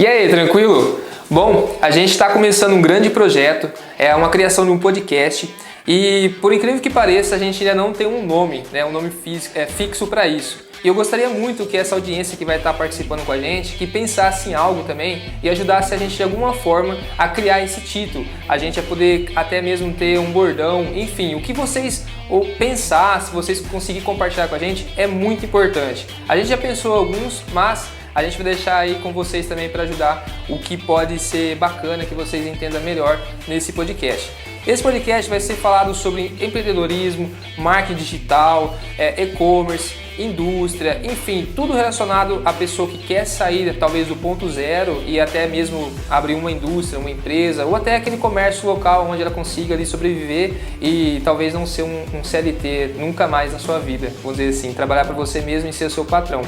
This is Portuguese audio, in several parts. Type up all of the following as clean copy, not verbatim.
E aí, tranquilo? Bom, a gente está começando um grande projeto, é uma criação de um podcast e, por incrível que pareça, a gente ainda não tem um nome, um nome fixo para isso. E eu gostaria muito que essa audiência que vai estar participando com a gente, que pensasse em algo também e ajudasse a gente de alguma forma a criar esse título, a gente a poder até mesmo ter um bordão, enfim, o que vocês ou pensar, se vocês conseguirem compartilhar com a gente, é muito importante. A gente já pensou alguns, mas a gente vai deixar aí com vocês também para ajudar o que pode ser bacana, que vocês entendam melhor nesse podcast. Esse podcast vai ser falado sobre empreendedorismo, marketing digital, e-commerce, indústria, enfim, tudo relacionado à pessoa que quer sair talvez do ponto zero e até mesmo abrir uma indústria, uma empresa ou até aquele comércio local onde ela consiga ali sobreviver e talvez não ser um CLT nunca mais na sua vida, vamos dizer assim, trabalhar para você mesmo e ser o seu patrão.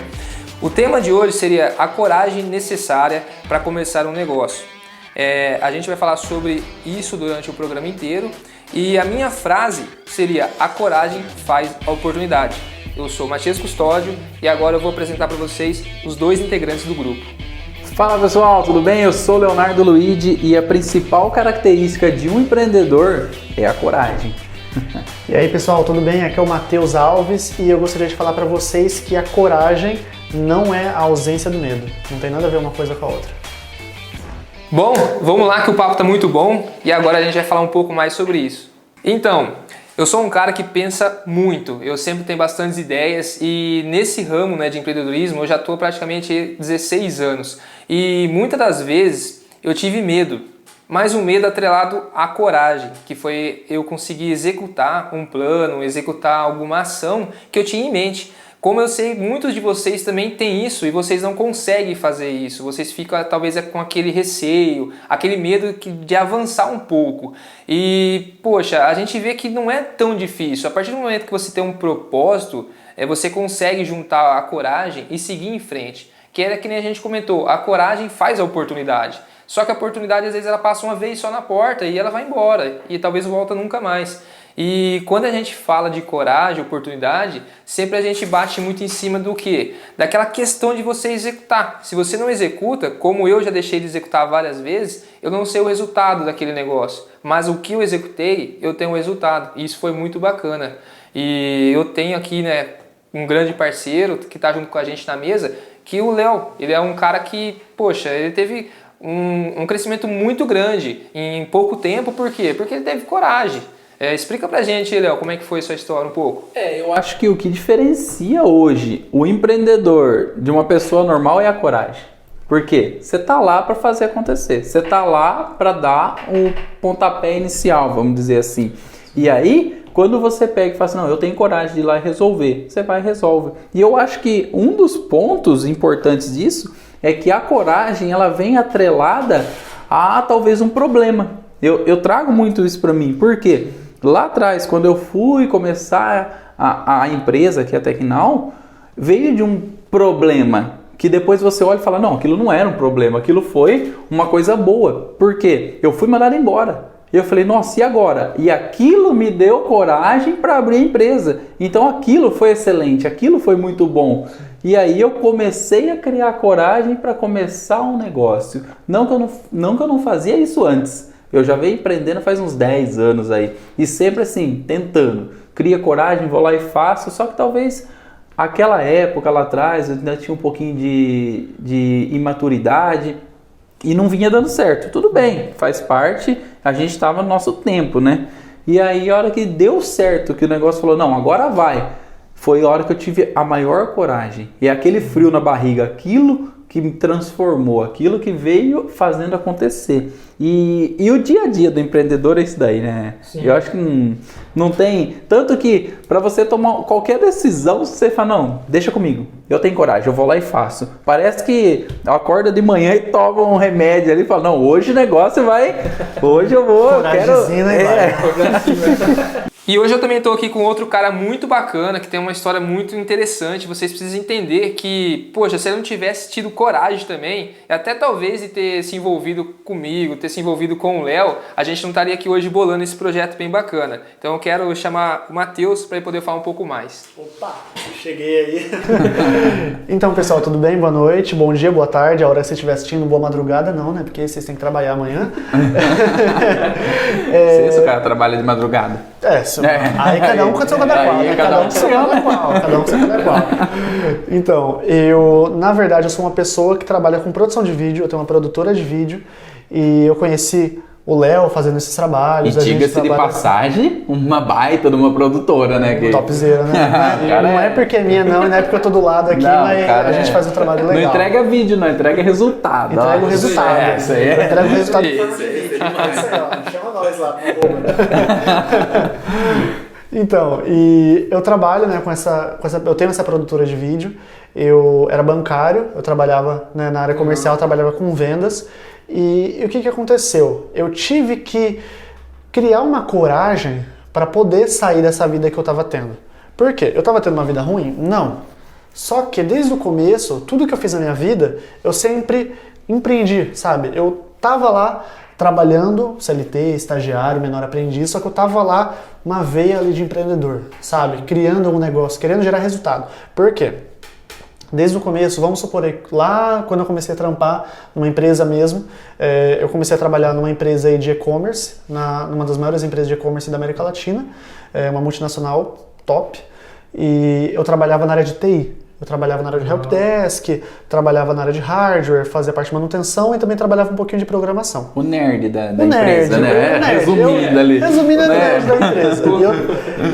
O tema de hoje seria a coragem necessária para começar um negócio. A gente vai falar sobre isso durante o programa inteiro e a minha frase seria: a coragem faz a oportunidade. Eu sou Matias Custódio e agora eu vou apresentar para vocês os dois integrantes do grupo. Fala pessoal, tudo bem? Eu sou Leonardo Luigi e a principal característica de um empreendedor é a coragem. E aí pessoal, tudo bem? Aqui é o Matheus Alves e eu gostaria de falar para vocês que a coragem não é a ausência do medo. Não tem nada a ver uma coisa com a outra. Bom, vamos lá que o papo tá muito bom e agora a gente vai falar um pouco mais sobre isso. Então, eu sou um cara que pensa muito, eu sempre tenho bastantes ideias e nesse ramo de empreendedorismo eu já estou praticamente 16 anos e muitas das vezes eu tive medo, mas um medo atrelado à coragem, que foi eu conseguir executar um plano, executar alguma ação que eu tinha em mente. Como eu sei, muitos de vocês também têm isso e vocês não conseguem fazer isso. Vocês ficam talvez com aquele receio, aquele medo de avançar um pouco. E, poxa, a gente vê que não é tão difícil. A partir do momento que você tem um propósito, você consegue juntar a coragem e seguir em frente. Que era que nem a gente comentou, a coragem faz a oportunidade. Só que a oportunidade às vezes ela passa uma vez só na porta e ela vai embora e talvez volta nunca mais. E quando a gente fala de coragem, oportunidade, sempre a gente bate muito em cima do quê? Daquela questão de você executar. Se você não executa, como eu já deixei de executar várias vezes, eu não sei o resultado daquele negócio. Mas o que eu executei, eu tenho um resultado. E isso foi muito bacana. E eu tenho aqui um grande parceiro que está junto com a gente na mesa, que o Léo. Ele é um cara que, poxa, ele teve um crescimento muito grande em pouco tempo. Por quê? Porque ele teve coragem. Explica pra gente, Léo, como é que foi a sua história um pouco. Eu acho que o que diferencia hoje o empreendedor de uma pessoa normal é a coragem. Por quê? Você tá lá para fazer acontecer. Você tá lá para dar o pontapé inicial, vamos dizer assim. E aí, quando você pega e fala assim, não, eu tenho coragem de ir lá e resolver, você vai e resolve. E eu acho que um dos pontos importantes disso é que a coragem, ela vem atrelada a talvez um problema. Eu trago muito isso para mim. Por quê? Lá atrás, quando eu fui começar a empresa, que é a Tecnal, veio de um problema que depois você olha e fala, não, aquilo não era um problema, aquilo foi uma coisa boa. Por quê? Eu fui mandado embora. E eu falei, nossa, e agora? E aquilo me deu coragem para abrir a empresa. Então aquilo foi excelente, aquilo foi muito bom. E aí eu comecei a criar coragem para começar um negócio. Não que eu não fazia isso antes. Eu já venho empreendendo faz uns 10 anos aí. E sempre assim, tentando. Cria coragem, vou lá e faço. Só que talvez aquela época lá atrás eu ainda tinha um pouquinho de imaturidade e não vinha dando certo. Tudo bem, faz parte. A gente estava no nosso tempo, né? E aí a hora que deu certo, que o negócio falou, não, agora vai. Foi a hora que eu tive a maior coragem. E aquele frio na barriga, aquilo que me transformou, aquilo que veio fazendo acontecer. E o dia a dia do empreendedor é isso daí, né? Sim. Eu acho que não tem... Tanto que para você tomar qualquer decisão, você fala, não, deixa comigo, eu tenho coragem, eu vou lá e faço. Parece que acorda de manhã e toma um remédio ali e fala, não, hoje o negócio vai... Hoje eu vou... Coragemzinho, né? E hoje eu também estou aqui com outro cara muito bacana, que tem uma história muito interessante. Vocês precisam entender que, poxa, se ele não tivesse tido coragem também, até talvez de ter se envolvido comigo, ter se envolvido com o Léo, a gente não estaria aqui hoje bolando esse projeto bem bacana. Então eu quero chamar o Matheus para ele poder falar um pouco mais. Opa, cheguei aí. Então, pessoal, tudo bem? Boa noite, bom dia, boa tarde. A hora que você estiver assistindo, boa madrugada, não, né? Porque vocês têm que trabalhar amanhã. Se o cara trabalha de madrugada. Aí cada um com seu cada qual, né? Cada um com seu cada qual, cada um com seu cada qual. Então, na verdade, eu sou uma pessoa que trabalha com produção de vídeo, eu tenho uma produtora de vídeo e eu conheci o Léo fazendo esses trabalhos. E diga-se de passagem, uma baita de uma produtora, né? Topzera, né? Não é porque é minha não, e não é porque eu tô do lado aqui, não, mas cara, a gente faz um trabalho legal. Não entrega vídeo, não, entrega resultado. Entrega o resultado. Isso aí. Entrega o resultado. Isso aí, ó. Chama nós lá. Então, e eu trabalho, né, eu tenho essa produtora de vídeo, eu era bancário, eu trabalhava, né, na área comercial, trabalhava com vendas, e o que aconteceu? Eu tive que criar uma coragem para poder sair dessa vida que eu estava tendo. Por quê? Eu estava tendo uma vida ruim? Não. Só que desde o começo, tudo que eu fiz na minha vida, eu sempre empreendi, sabe? Eu estava lá trabalhando, CLT, estagiário, menor aprendiz, só que eu estava lá uma veia ali de empreendedor, sabe? Criando um negócio, querendo gerar resultado. Por quê? Desde o começo, vamos supor, lá quando eu comecei a trampar numa empresa mesmo, eu comecei a trabalhar numa empresa aí de e-commerce, numa das maiores empresas de e-commerce da América Latina, uma multinacional top, e eu trabalhava na área de TI. Eu trabalhava na área de helpdesk, trabalhava na área de hardware, fazia parte de manutenção e também trabalhava um pouquinho de programação. O nerd da empresa, né? Resumindo ali. Resumindo, o nerd da empresa.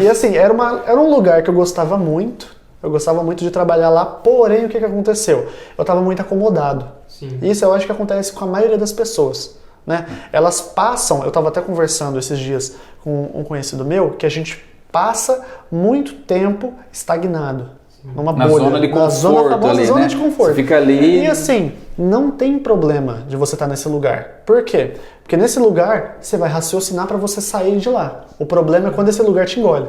E assim, era um lugar que eu gostava muito. Eu gostava muito de trabalhar lá, porém o que aconteceu? Eu estava muito acomodado. Sim. Isso eu acho que acontece com a maioria das pessoas, né? Elas passam, eu estava até conversando esses dias com um conhecido meu, que a gente passa muito tempo estagnado. Numa bolha, zona de conforto ali, zona né? de conforto. Você fica ali... E assim, não tem problema de você estar nesse lugar. Por quê? Porque nesse lugar você vai raciocinar para você sair de lá. O problema é quando esse lugar te engole.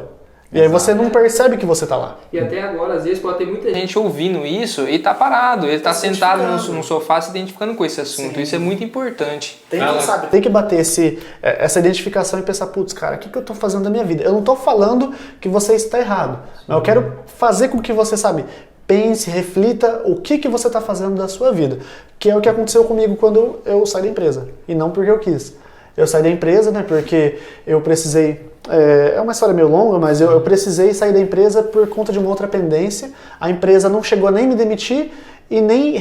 E aí você não percebe que você tá lá. E até agora, às vezes, pode ter muita gente ouvindo isso e tá parado. Ele tá sentado no sofá se identificando com esse assunto. Sim. Isso é muito importante. Tem que bater essa identificação e pensar, putz, cara, o que eu tô fazendo da minha vida? Eu não tô falando que você está errado. Mas eu quero fazer com que você, sabe, pense, reflita o que você tá fazendo da sua vida. Que é o que aconteceu comigo quando eu saí da empresa. E não porque eu quis. Eu saí da empresa, né, porque eu precisei... É uma história meio longa, mas eu precisei sair da empresa por conta de uma outra pendência. A empresa não chegou a nem me demitir e nem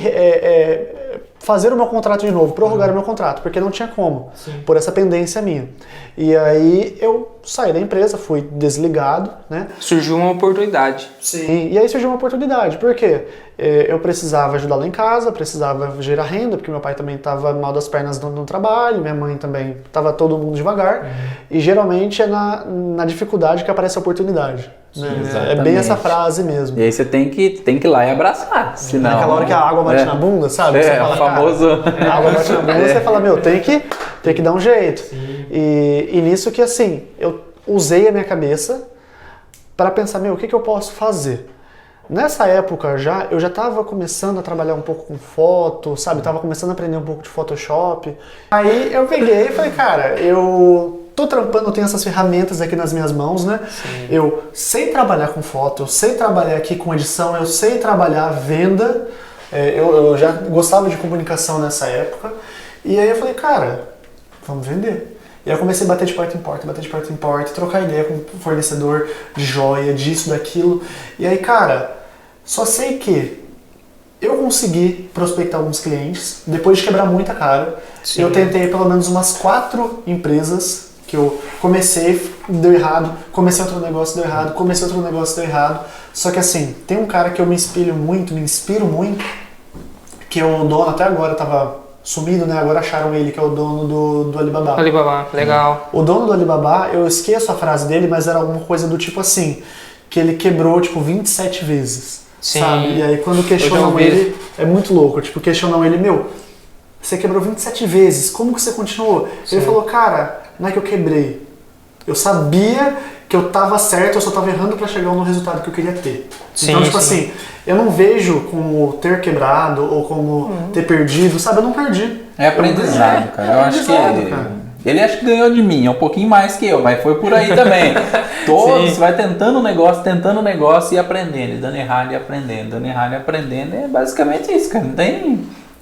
fazer o meu contrato de novo, prorrogar o meu contrato, porque não tinha como, por essa pendência minha. E aí eu saí da empresa, fui desligado, né? Surgiu uma oportunidade. Sim, e aí surgiu uma oportunidade, por quê? Eu precisava ajudar lá em casa, precisava gerar renda, porque meu pai também estava mal das pernas no trabalho, minha mãe também, estava todo mundo devagar, e geralmente é na dificuldade que aparece a oportunidade. Sim, né? É bem essa frase mesmo. E aí você tem que ir lá e abraçar, senão... Naquela hora que a água bate na bunda, sabe? Você fala, o famoso... a água bate na bunda, você fala, meu, tem que dar um jeito. E nisso que, assim, eu usei a minha cabeça para pensar, meu, o que eu posso fazer? Nessa época eu já estava começando a trabalhar um pouco com foto, sabe? Tava começando a aprender um pouco de Photoshop. Aí eu peguei e falei, cara, eu tô trampando, eu tenho essas ferramentas aqui nas minhas mãos, né? Sim. Eu sei trabalhar com foto, eu sei trabalhar aqui com edição, eu sei trabalhar venda. Eu já gostava de comunicação nessa época. E aí eu falei, cara, vamos vender. E aí eu comecei a bater de porta em porta, trocar ideia com o fornecedor de joia, disso, daquilo. E aí, cara, só sei que eu consegui prospectar alguns clientes, depois de quebrar muita cara. Sim. Eu tentei pelo menos umas 4 empresas que eu comecei, deu errado, comecei outro negócio, deu errado, comecei outro negócio, deu errado. Só que assim, tem um cara que eu me inspiro muito, que é o dono, até agora tava sumido, né? Agora acharam ele, que é o dono do Alibaba. Alibaba, legal. O dono do Alibaba, eu esqueço a frase dele, mas era alguma coisa do tipo assim, que ele quebrou, tipo, 27 vezes. Sim. Sabe? E aí quando questionam ele, é muito louco, tipo, questionam ele, meu, você quebrou 27 vezes, como que você continuou? Sim. Ele falou, cara, não é que eu quebrei, eu sabia que eu tava certo, eu só tava errando pra chegar no resultado que eu queria ter. Sim, então, tipo assim, eu não vejo como ter quebrado ou como ter perdido, sabe? Eu não perdi. É aprendizado, cara. Eu acho que Ele acho que ganhou de mim, é um pouquinho mais que eu, mas foi por aí também. Todos, vai tentando um negócio e aprendendo, e dando errado e aprendendo, dando errado e aprendendo. É basicamente isso, cara.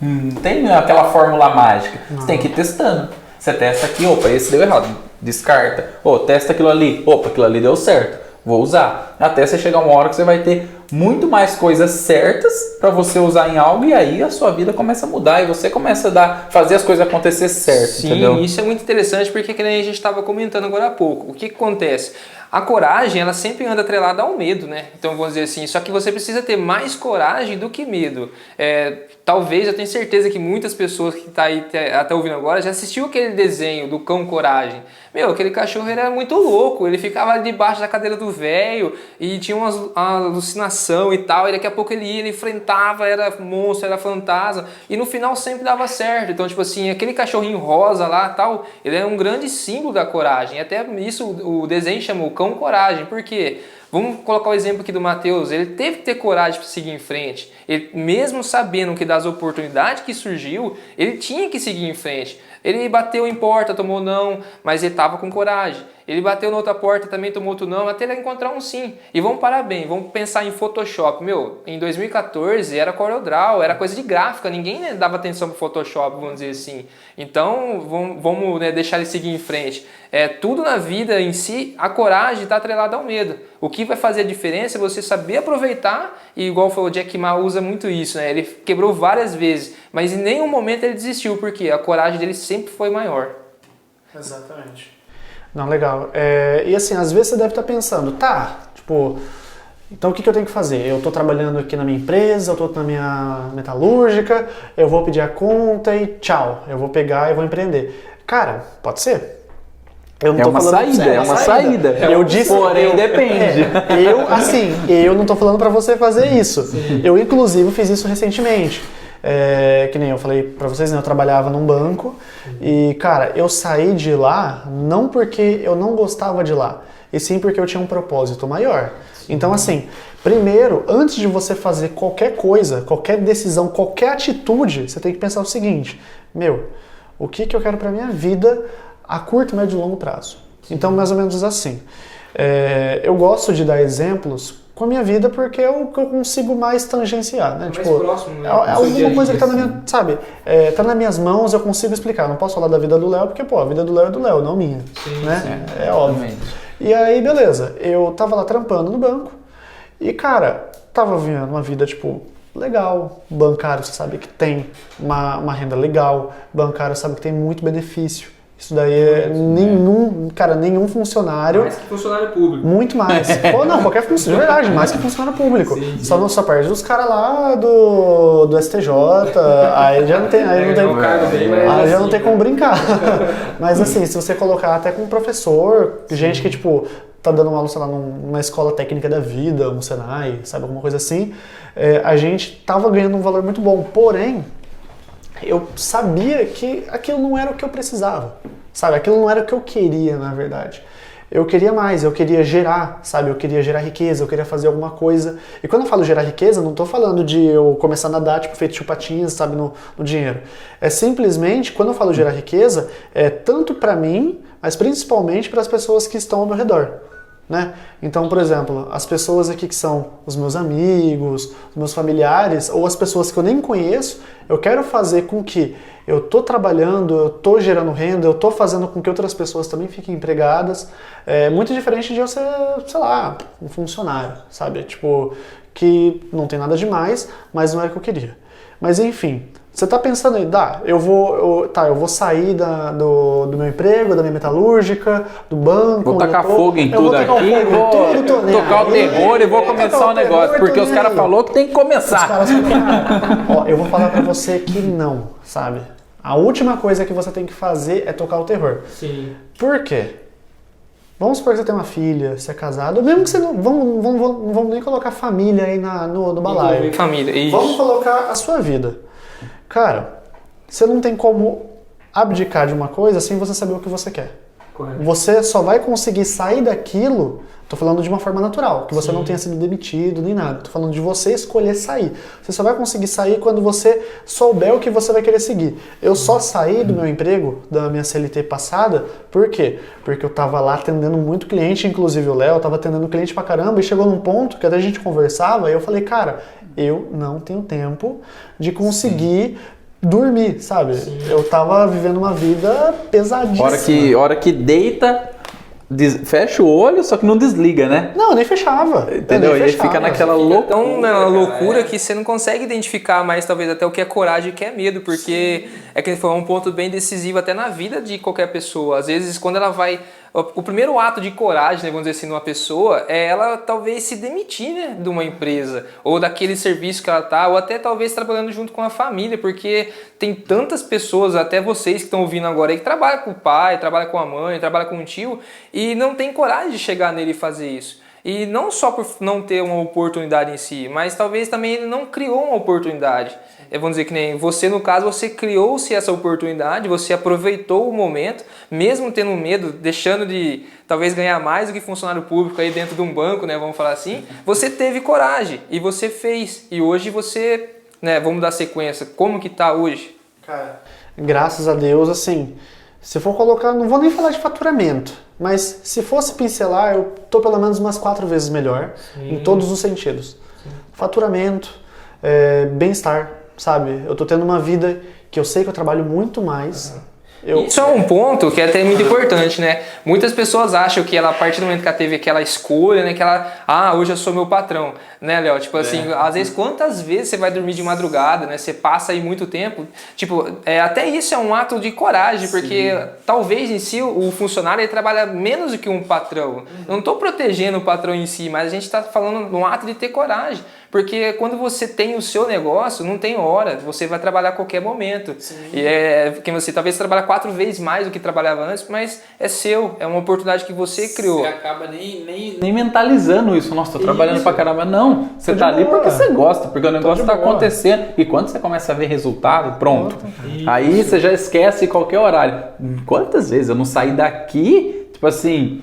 Não tem aquela fórmula mágica. Você tem que ir testando. Você testa aqui, opa, esse deu errado, descarta. Testa aquilo ali, opa, aquilo ali deu certo, vou usar. Até você chegar uma hora que você vai ter muito mais coisas certas para você usar em algo e aí a sua vida começa a mudar e você começa a fazer as coisas acontecer certo, Sim, entendeu? isso é muito interessante porque que nem a gente estava comentando agora há pouco. O que acontece? A coragem, ela sempre anda atrelada ao medo, né? Então, vamos dizer assim, só que você precisa ter mais coragem do que medo. Talvez, eu tenho certeza que muitas pessoas que estão aí até ouvindo agora já assistiu aquele desenho do Cão Coragem. Meu, aquele cachorro era muito louco, ele ficava debaixo da cadeira do velho e tinha uma alucinação e tal, e daqui a pouco ele enfrentava, era monstro, era fantasma, e no final sempre dava certo. Então, tipo assim, aquele cachorrinho rosa lá, tal, ele é um grande símbolo da coragem. Até isso o desenho chamou Cão Coragem. Por quê? Vamos colocar o exemplo aqui do Matheus. Ele teve que ter coragem para seguir em frente. Ele, mesmo sabendo que das oportunidades que surgiu, ele tinha que seguir em frente. Ele bateu em porta, tomou não, mas ele estava com coragem. Ele bateu na outra porta, também tomou outro não, até ele encontrar um sim. E vamos parar bem, vamos pensar em Photoshop. Meu, em 2014 era CorelDRAW, era coisa de gráfica, ninguém, né, dava atenção para Photoshop, vamos dizer assim. Então, vamos, né, deixar ele seguir em frente. Tudo na vida em si, a coragem está atrelada ao medo. O que vai fazer a diferença é você saber aproveitar, e igual falou, o Jack Ma usa muito isso, né? Ele quebrou várias vezes, mas em nenhum momento ele desistiu, porque a coragem dele sempre foi maior. Exatamente. Não, legal. E assim, às vezes você deve estar pensando, então o que eu tenho que fazer? Eu estou trabalhando aqui na minha empresa, eu estou na minha metalúrgica, eu vou pedir a conta e tchau, eu vou pegar e vou empreender. Cara, pode ser. Eu não tô uma falando, saída, é uma saída. Eu disse, porém, depende. Eu não tô falando para você fazer isso. Sim. Eu, inclusive, fiz isso recentemente. Que nem eu falei para vocês, né? Eu trabalhava num banco e, cara, eu saí de lá não porque eu não gostava de lá, e sim porque eu tinha um propósito maior. Sim. Então, assim, primeiro, antes de você fazer qualquer coisa, qualquer decisão, qualquer atitude, você tem que pensar o seguinte: o que eu quero para minha vida a curto, médio e longo prazo? Sim. Então, mais ou menos assim. Eu gosto de dar exemplos com a minha vida porque é o que eu consigo mais tangenciar, né? Mais próximo, né? É alguma coisa que tá na minha, sabe? Tá nas minhas mãos, eu consigo explicar. Não posso falar da vida do Léo porque, a vida do Léo é do Léo, não minha. Sim, né? Sim, é óbvio. E aí, beleza. Eu tava lá trampando no banco e, cara, tava vivendo uma vida, legal. Bancário, você sabe que tem uma renda legal. Bancário sabe que tem muito benefício. Isso daí nenhum funcionário... Mais que funcionário público. Muito mais. Ou não, qualquer funcionário, de verdade, mais que funcionário público. Sim, sim. Só perde os caras lá do STJ, aí já não tem, já não tem como brincar. Mas assim, se você colocar até com um professor, gente que tá dando uma aula, sei lá, numa escola técnica da vida, um Senai, sabe, alguma coisa assim, a gente tava ganhando um valor muito bom, porém, eu sabia que aquilo não era o que eu precisava, sabe? Aquilo não era o que eu queria, na verdade. Eu queria mais, eu queria gerar, sabe? Eu queria gerar riqueza, eu queria fazer alguma coisa. E quando eu falo gerar riqueza, não estou falando de eu começar a nadar, feito chupatinhas, sabe, no dinheiro. É simplesmente, quando eu falo gerar riqueza, é tanto para mim, mas principalmente para as pessoas que estão ao meu redor. Né? Então, por exemplo, as pessoas aqui que são os meus amigos, os meus familiares, ou as pessoas que eu nem conheço, eu quero fazer com que eu tô trabalhando, eu tô gerando renda, eu tô fazendo com que outras pessoas também fiquem empregadas. É muito diferente de eu ser, sei lá, um funcionário, sabe? Que não tem nada demais, mas não é o que eu queria. Mas enfim, você tá pensando aí, eu vou sair do meu emprego, da minha metalúrgica, do banco. Vou tacar fogo em tudo aqui, vou tocar o terror e vou começar o negócio, porque os caras falaram que tem que começar. Os caras falaram, eu vou falar pra você que não, sabe? A última coisa que você tem que fazer é tocar o terror. Sim. Por quê? Vamos supor que você tem uma filha, você é casado, mesmo que você não vamos nem colocar família aí no balaio. Família, isso. Vamos colocar a sua vida. Cara, você não tem como abdicar de uma coisa sem você saber o que você quer. Correto. Você só vai conseguir sair daquilo, tô falando de uma forma natural, que você não tenha sido demitido nem nada. Tô falando de você escolher sair. Você só vai conseguir sair quando você souber o que você vai querer seguir. Eu só saí do meu emprego, da minha CLT passada, por quê? Porque eu tava lá atendendo muito cliente, inclusive o Léo, tava atendendo cliente pra caramba, e chegou num ponto que até a gente conversava, e eu falei, cara, eu não tenho tempo de conseguir dormir, sabe? Sim. Eu tava vivendo uma vida pesadíssima. Hora que deita, fecha o olho, só que não desliga, né? Não, eu nem fechava. Entendeu? E aí fica naquela loucura. Tão na loucura que você não consegue identificar mais, talvez, até o que é coragem e o que é medo, porque é que foi um ponto bem decisivo até na vida de qualquer pessoa. Às vezes, quando ela vai... O primeiro ato de coragem, né, vamos dizer assim, numa pessoa, é ela talvez se demitir, né, de uma empresa, ou daquele serviço que ela tá, ou até talvez trabalhando junto com a família, porque tem tantas pessoas, até vocês que estão ouvindo agora aí, que trabalham com o pai, trabalham com a mãe, trabalham com o tio, e não tem coragem de chegar nele e fazer isso. E não só por não ter uma oportunidade em si, mas talvez também ele não criou uma oportunidade. Vamos dizer que nem você, no caso, você criou-se essa oportunidade, você aproveitou o momento, mesmo tendo medo, deixando de talvez ganhar mais do que funcionário público aí dentro de um banco, né, vamos falar assim, você teve coragem e você fez. E hoje você, né, vamos dar sequência, como que tá hoje? Cara, graças a Deus, assim, se for colocar, não vou nem falar de faturamento, mas se fosse pincelar, eu tô pelo menos umas 4 vezes melhor, em todos os sentidos. Faturamento, bem-estar, sabe? Eu tô tendo uma vida que eu sei que eu trabalho muito mais. Isso é um ponto que é até muito importante, né? Muitas pessoas acham que ela, a partir do momento que ela teve aquela escolha, né? Que ela, hoje eu sou meu patrão, né, Léo? Tipo assim, às vezes quantas vezes você vai dormir de madrugada, né? Você passa aí muito tempo. Tipo, até isso é um ato de coragem, porque talvez em si o funcionário ele trabalha menos do que um patrão. Eu não tô protegendo o patrão em si, mas a gente tá falando de um ato de ter coragem. Porque quando você tem o seu negócio, não tem hora, você vai trabalhar a qualquer momento. Sim. E que você talvez trabalhe 4 vezes mais do que trabalhava antes, mas é seu, é uma oportunidade que você criou. Você acaba nem mentalizando isso. Nossa, tô trabalhando pra caramba. Não, você tá ali porque você gosta, porque o negócio tá acontecendo. E quando você começa a ver resultado, pronto. Aí você já esquece qualquer horário. Quantas vezes eu não saí daqui, tipo assim...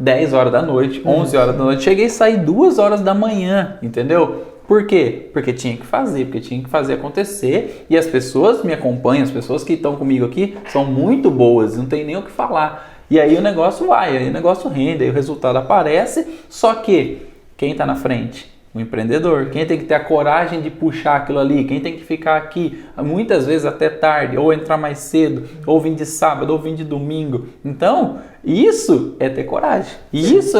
10 horas da noite, 11 horas da noite, cheguei a sair 2 horas da manhã, entendeu? Por quê? Porque tinha que fazer acontecer, e as pessoas me acompanham, as pessoas que estão comigo aqui são muito boas, não tem nem o que falar. E aí o negócio vai, aí o negócio rende, aí o resultado aparece, só que quem está na frente? O empreendedor, quem tem que ter a coragem de puxar aquilo ali, quem tem que ficar aqui muitas vezes até tarde, ou entrar mais cedo, ou vir de sábado, ou vir de domingo. Então, isso é ter coragem. E isso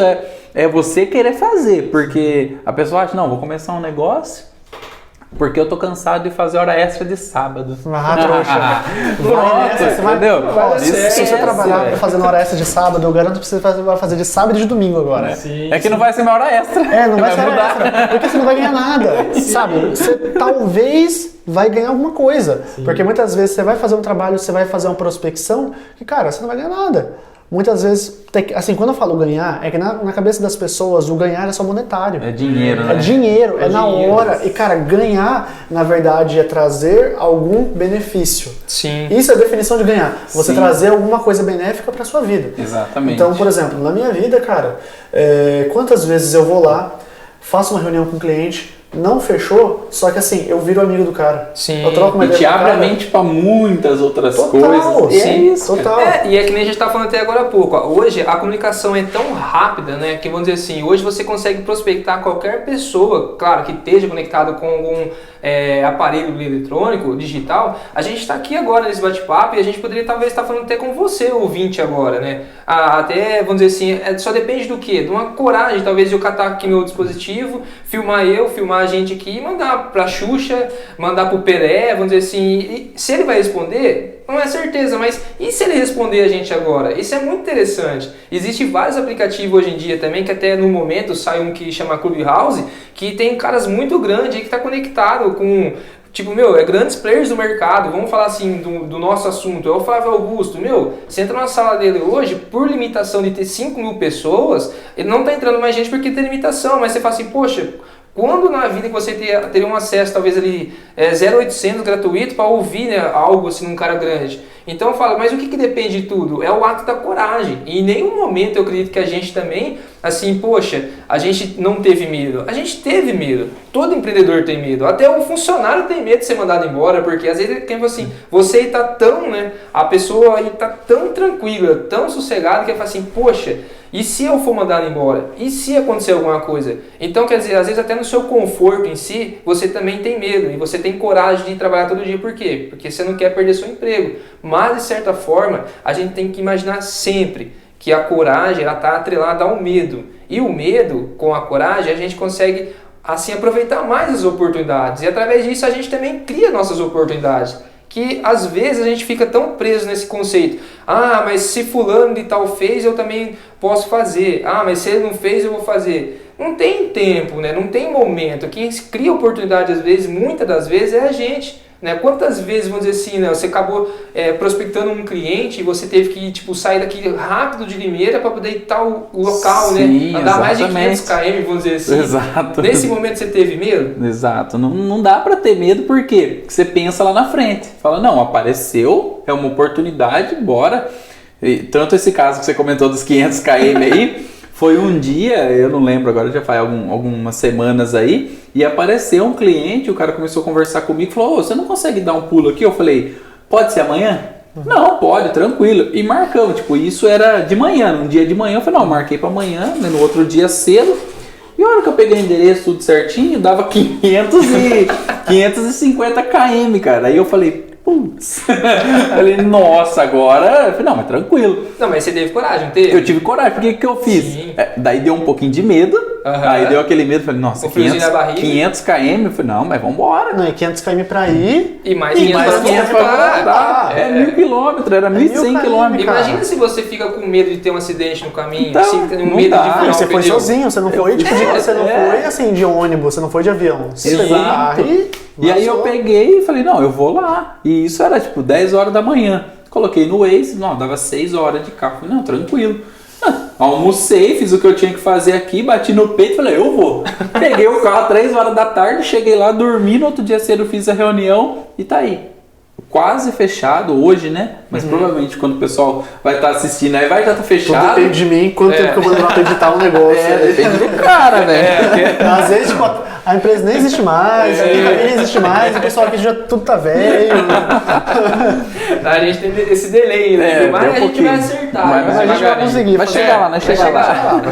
é você querer fazer, porque a pessoa acha, não, vou começar um negócio porque eu tô cansado de fazer hora extra de sábado. Trouxa. Pronto, entendeu? Se você trabalhar fazendo hora extra de sábado, eu garanto que você vai fazer de sábado e de domingo agora. É que não vai ser uma hora extra. Não vai ser hora extra, porque você não vai ganhar nada, sabe? Você talvez vai ganhar alguma coisa, porque muitas vezes você vai fazer um trabalho, você vai fazer uma prospecção, que cara, você não vai ganhar nada. Muitas vezes, assim, quando eu falo ganhar, é que na cabeça das pessoas o ganhar é só monetário. É dinheiro, né? É dinheiro, é na hora. E, cara, ganhar, na verdade, é trazer algum benefício. Sim. Isso é a definição de ganhar. Você trazer alguma coisa benéfica pra sua vida. Exatamente. Então, por exemplo, na minha vida, cara, quantas vezes eu vou lá, faço uma reunião com o cliente, não fechou, só que assim, eu viro amigo do cara. Sim. Eu troco uma ideia e te abre a mente pra muitas outras coisas. Sim, é isso, total. E é que nem a gente tá falando até agora há pouco. Hoje a comunicação é tão rápida, né? Que vamos dizer assim, hoje você consegue prospectar qualquer pessoa, claro, que esteja conectado com algum aparelho eletrônico, digital. A gente está aqui agora nesse bate-papo e a gente poderia talvez estar falando até com você, ouvinte, agora, né? Até, vamos dizer assim, só depende do quê? De uma coragem, talvez, de eu catar aqui meu dispositivo, filmar a gente aqui e mandar pra Xuxa, mandar pro Pelé, vamos dizer assim, e se ele vai responder, não é certeza, mas e se ele responder a gente agora? Isso é muito interessante. Existem vários aplicativos hoje em dia também, que até no momento sai um que chama Clubhouse, que tem caras muito grandes aí que tá conectado com... Tipo, grandes players do mercado, vamos falar assim, do nosso assunto, é o Flávio Augusto, você entra na sala dele hoje, por limitação de ter 5.000 pessoas, ele não tá entrando mais gente porque tem limitação, mas você fala assim, poxa, Quando na vida que você teria um acesso, talvez ali, 0,800 gratuito para ouvir, né, algo assim num cara grande? Então eu falo, mas o que depende de tudo? É o ato da coragem. E em nenhum momento eu acredito que a gente também, assim, poxa, a gente não teve medo. A gente teve medo. Todo empreendedor tem medo. Até o funcionário tem medo de ser mandado embora, porque às vezes tem assim, você está tão, né, a pessoa aí está tão tranquila, tão sossegada, que ela fala assim, poxa, e se eu for mandado embora? E se acontecer alguma coisa? Então, quer dizer, às vezes até no seu conforto em si, você também tem medo. E você tem coragem de trabalhar todo dia. Por quê? Porque você não quer perder seu emprego. Mas, de certa forma, a gente tem que imaginar sempre que a coragem está atrelada ao medo. E o medo, com a coragem, a gente consegue assim aproveitar mais as oportunidades. E através disso a gente também cria nossas oportunidades. Que às vezes a gente fica tão preso nesse conceito. Ah, mas se fulano de tal fez, eu também posso fazer. Ah, mas se ele não fez, eu vou fazer. Não tem tempo, né? Não tem momento. Quem cria oportunidade às vezes, muitas das vezes, é a gente. Né? Quantas vezes, vamos dizer assim, né? Você acabou prospectando um cliente e você teve que tipo, sair daqui rápido de Limeira para poder ir tal local, Sim, né? Andar mais de exatamente. 500 km, vamos dizer assim. Exato. Nesse momento você teve medo? Exato. Não dá pra ter medo, por quê? Porque você pensa lá na frente. Fala, não, apareceu, é uma oportunidade, bora. E, tanto esse caso que você comentou dos 500 km aí, foi um dia, eu não lembro agora, já faz algumas semanas aí, e apareceu um cliente, o cara começou a conversar comigo, falou, você não consegue dar um pulo aqui? Eu falei, pode ser amanhã? Não, pode, tranquilo. E marcamos, tipo, isso era de manhã, num dia de manhã, eu falei, não, marquei pra amanhã, né, no outro dia cedo. E a hora que eu peguei o endereço tudo certinho, dava 550 km, cara. Aí eu falei, putz. Falei, nossa, agora... Eu falei, não, mas tranquilo. Não, mas você teve coragem, não teve? Eu tive coragem, porque o que eu fiz? Sim. Daí deu um pouquinho de medo. Aí deu aquele medo, falei, nossa, O friozinho na barriga. 500 km. Eu falei, não, mas vambora. Não, e 500 km pra ir. E mais 500 para 500 pra voltar. É 1.000 km, era 1.100 km. Imagina se você fica com medo de ter um acidente no caminho, Então, se tem um não medo dá. de furar Você um foi pneu. sozinho, você não foi tipo, você não foi assim de ônibus, você não foi de avião. Você pegou o carro E aí eu lançou. peguei e falei, não, eu vou lá. E isso era tipo 10 horas da manhã. Coloquei no Waze, não, dava 6 horas de carro. Falei, não, tranquilo. Almocei, fiz o que eu tinha que fazer aqui, bati no peito e falei, eu vou. Peguei o carro 3 horas da tarde, cheguei lá, dormi, no outro dia cedo fiz a reunião e tá aí. Quase fechado hoje, né? Mas provavelmente quando o pessoal vai estar assistindo aí, vai já estar Tudo fechado. depende de mim, quanto tempo que eu vou levar pra editar um negócio. Depende do cara, velho. Às vezes, tipo, a empresa nem existe mais, a família nem existe mais, o pessoal aqui já tudo tá velho. A gente tem esse delay, né? Mas tem um a gente vai pouquinho. acertar. Mas Mas a gente vai conseguir. Vai chegar lá, né? Vai Chegar lá.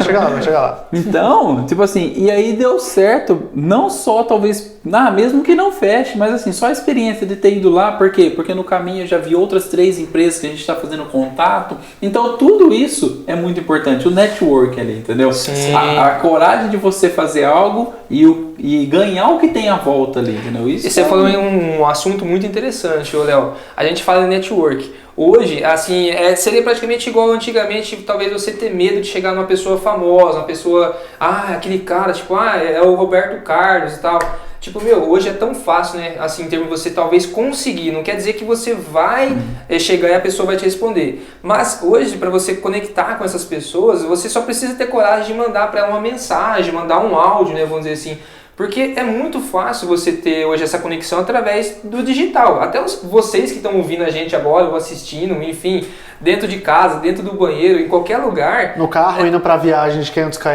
chegar. Vai chegar lá. Então, tipo assim, e aí deu certo, não só talvez, mesmo que não feche, mas assim, só a experiência de ter ido lá, por quê? Porque no caminho eu já vi outras 3 empresas que a gente está fazendo contato, então tudo isso é muito importante, o network ali, entendeu? Sim. A coragem de você fazer algo e ganhar o que tem à volta ali, entendeu? Isso E você falou em um assunto muito interessante, ô Léo. A gente fala em network. Hoje, assim, seria praticamente igual antigamente, talvez você ter medo de chegar numa pessoa famosa, uma pessoa, aquele cara, tipo, é o Roberto Carlos e tal. Tipo, hoje é tão fácil, né? Assim, em termos de você talvez conseguir. Não quer dizer que você vai chegar e a pessoa vai te responder. Mas hoje, para você conectar com essas pessoas, você só precisa ter coragem de mandar para ela uma mensagem, mandar um áudio, né? Vamos dizer assim. Porque é muito fácil você ter hoje essa conexão através do digital. Até vocês que estão ouvindo a gente agora, ou assistindo, enfim, dentro de casa, dentro do banheiro, em qualquer lugar. No carro, indo pra viagem de 500 km.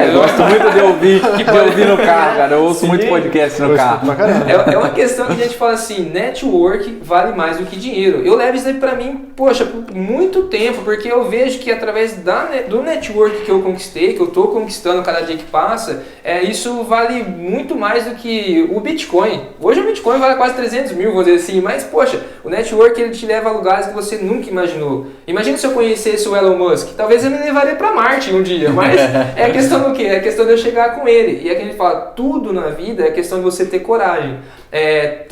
eu gosto muito de ouvir no carro, cara. Eu ouço muito podcast no carro. Pra caramba. É uma questão que a gente fala assim, network vale mais do que dinheiro. Eu levo isso aí pra mim, poxa, por muito tempo, porque eu vejo que através do network que eu conquistei, que eu tô conquistando cada dia que passa, isso vale muito mais do que o Bitcoin. Hoje o Bitcoin vale quase 300 mil, vou dizer assim, mas poxa, o network ele te leva a lugares que você nunca imaginou. Imagina se eu conhecesse o Elon Musk, talvez ele me levaria pra Marte um dia, mas é a questão do quê? É a questão de eu chegar com ele. E é que ele fala, tudo na vida é questão de você ter coragem.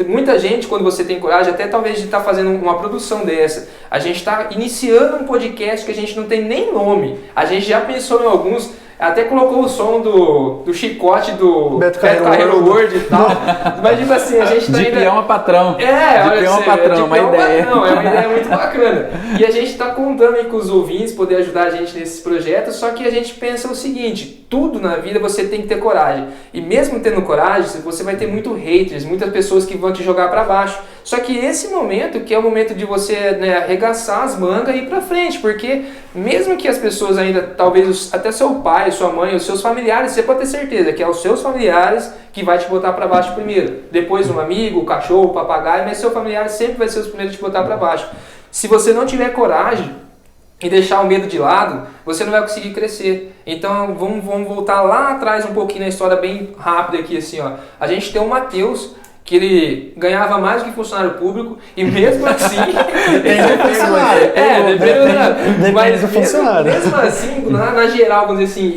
Muita gente, quando você tem coragem, até talvez de estar fazendo uma produção dessa, a gente está iniciando um podcast que a gente não tem nem nome, a gente já pensou em alguns, Até colocou o som do chicote do Beto Carreiro World e tal. Mas, tipo assim, a gente tá De ainda... peão a patrão. Olha, peão a patrão, uma ideia. É uma ideia muito bacana. E a gente está contando aí com os ouvintes poder ajudar a gente nesses projetos, só que a gente pensa o seguinte, tudo na vida você tem que ter coragem. E mesmo tendo coragem, você vai ter muito haters, muitas pessoas que vão te jogar para baixo. Só que esse momento, que é o momento de você, né, arregaçar as mangas e ir para frente, porque mesmo que as pessoas ainda, talvez até seu pai, sua mãe, os seus familiares, você pode ter certeza que é os seus familiares que vai te botar para baixo primeiro. Depois um amigo, o cachorro, o papagaio, mas seu familiar sempre vai ser os primeiros a te botar para baixo. Se você não tiver coragem e deixar o medo de lado, você não vai conseguir crescer. Então vamos voltar lá atrás um pouquinho na história bem rápida aqui, assim, ó. A gente tem o Matheus, que ele ganhava mais do que funcionário público e mesmo assim... Depende do funcionário. Mesmo assim, na geral, vamos dizer assim,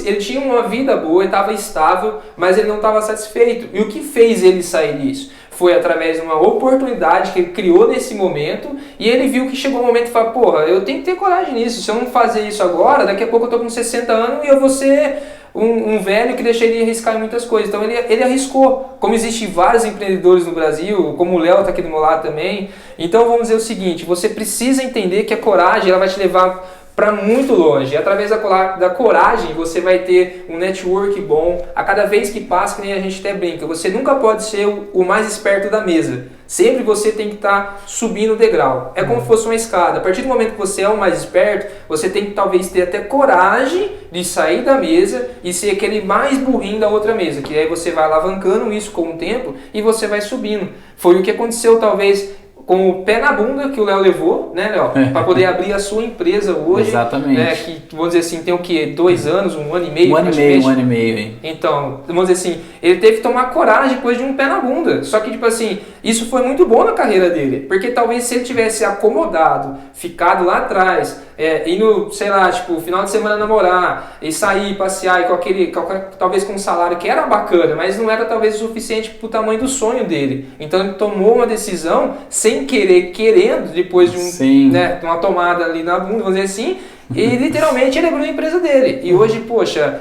ele tinha uma vida boa, ele estava estável, mas ele não estava satisfeito. E o que fez ele sair disso? Foi através de uma oportunidade que ele criou nesse momento e ele viu que chegou um momento e falou, porra, eu tenho que ter coragem nisso, se eu não fazer isso agora, daqui a pouco eu tô com 60 anos e eu vou ser um velho que deixa ele arriscar em muitas coisas. Então ele arriscou, como existem vários empreendedores no Brasil, como o Léo está aqui do meu lado também. Então vamos dizer o seguinte, você precisa entender que a coragem ela vai te levar para muito longe. E através da coragem você vai ter um network bom. A cada vez que passa, que nem a gente até brinca, você nunca pode ser o mais esperto da mesa. Sempre você tem que estar subindo o degrau. É como se fosse uma escada. A partir do momento que você é o mais esperto, você tem que talvez ter até coragem de sair da mesa e ser aquele mais burrinho da outra mesa. Que aí você vai alavancando isso com o tempo e você vai subindo. Foi o que aconteceu talvez com o pé na bunda que o Léo levou, né, Léo? Para poder abrir a sua empresa hoje. Exatamente. Né, que, vamos dizer assim, tem o quê? 2 anos, 1 ano e meio? Um ano e meio, hein? Então, vamos dizer assim, ele teve que tomar coragem depois de um pé na bunda. Só que, tipo assim, isso foi muito bom na carreira dele. Porque talvez se ele tivesse acomodado, ficado lá atrás, indo, sei lá, tipo, final de semana namorar, e sair, passear, e talvez com um salário que era bacana, mas não era talvez o suficiente pro tamanho do sonho dele. Então ele tomou uma decisão sem querer, querendo, depois de de uma tomada ali na bunda, vamos dizer assim, e literalmente ele abriu a empresa dele. E hoje, poxa,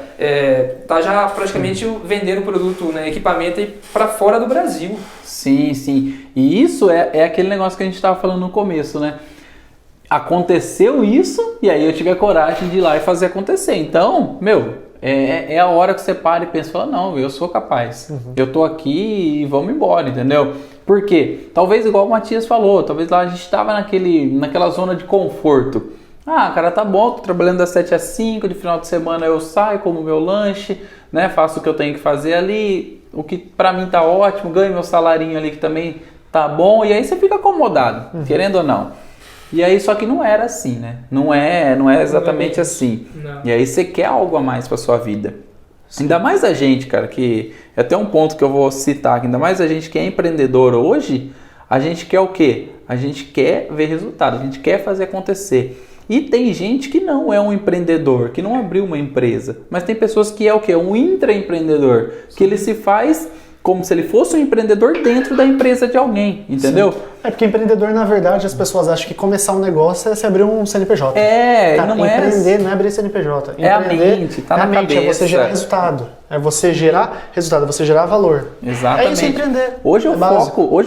tá já praticamente vendendo produto, né, equipamento para fora do Brasil. Sim, sim. E isso é aquele negócio que a gente estava falando no começo, né? Aconteceu isso e aí eu tive a coragem de ir lá e fazer acontecer. Então, é a hora que você para e pensa, não, eu sou capaz. Eu tô aqui e vamos embora, entendeu? Por quê? Talvez igual o Matias falou, talvez lá a gente estava naquela zona de conforto. Ah, cara, tá bom, tô trabalhando das 7 às 5, de final de semana eu saio, como meu lanche, né? Faço o que eu tenho que fazer ali, o que pra mim tá ótimo, ganho meu salarinho ali que também tá bom, e aí você fica acomodado, querendo ou não. E aí, só que não era assim, né? Não é exatamente assim. Não. E aí você quer algo a mais pra sua vida. Sim. Ainda mais a gente, cara, que é até um ponto que eu vou citar, que ainda mais a gente que é empreendedor hoje, a gente quer o quê? A gente quer ver resultado, a gente quer fazer acontecer. E tem gente que não é um empreendedor, que não abriu uma empresa, mas tem pessoas que é o quê? Um intraempreendedor, que ele se faz como se ele fosse um empreendedor dentro da empresa de alguém, entendeu? Sim. É porque empreendedor, na verdade, as pessoas acham que começar um negócio é se abrir um CNPJ. Cara, não empreender não é abrir CNPJ. É a mente, tá na cabeça. É você gerar resultado. É você gerar valor. Exatamente. É isso, empreender. Hoje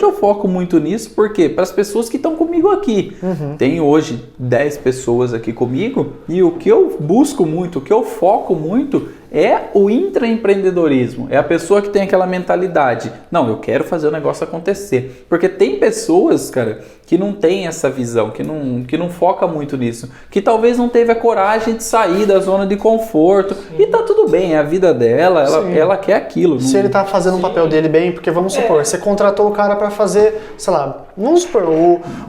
eu foco muito nisso, porque para as pessoas que estão comigo aqui. Tem hoje 10 pessoas aqui comigo e o que eu busco muito, o que eu foco muito é o intraempreendedorismo. É a pessoa que tem aquela mentalidade. Não, eu quero fazer o negócio acontecer. Porque tem pessoas, cara, que não tem essa visão, que não foca muito nisso. Que talvez não teve a coragem de sair da zona de conforto. E tá tudo bem, é a vida dela, ela quer aquilo. Se ele tá fazendo o papel dele bem, porque vamos supor, você contratou o cara pra fazer, sei lá, vamos supor,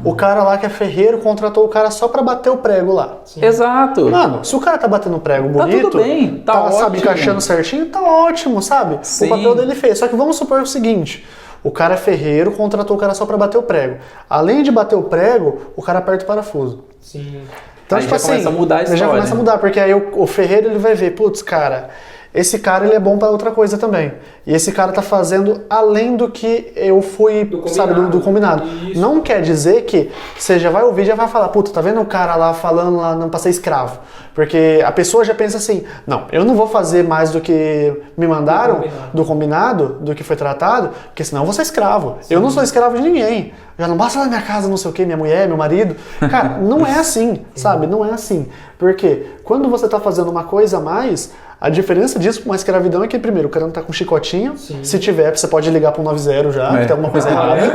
o cara lá que é ferreiro contratou o cara só pra bater o prego lá. Sim. Exato. Mano, se o cara tá batendo prego bonito, tá tudo bem, tá ótimo. Sabe, encaixando certinho, tá ótimo, sabe? Sim. O papel dele fez. Só que vamos supor o seguinte, o cara é ferreiro, contratou o cara só pra bater o prego. Além de bater o prego, o cara aperta o parafuso. Sim. Então, aí tipo já começa a mudar a história. Já começa a mudar, porque aí o ferreiro ele vai ver, putz, cara, esse cara ele é bom para outra coisa também. E esse cara tá fazendo além do que eu fui, do combinado. Isso. Não quer dizer que você já vai ouvir e já vai falar, puta, tá vendo o cara lá falando lá não pra ser escravo? Porque a pessoa já pensa assim, não, eu não vou fazer mais do que me mandaram, do combinado, do que foi tratado, porque senão eu vou ser escravo. Sim. Eu não sou escravo de ninguém. Já não basta lá na minha casa, não sei o que, minha mulher, meu marido. Cara, não é assim, sabe? Não é assim. Porque quando você tá fazendo uma coisa a mais, a diferença disso com uma escravidão é que, primeiro, o cara não tá com chicotinho. Sim. Se tiver, você pode ligar pro 90 já, que tem alguma coisa errada.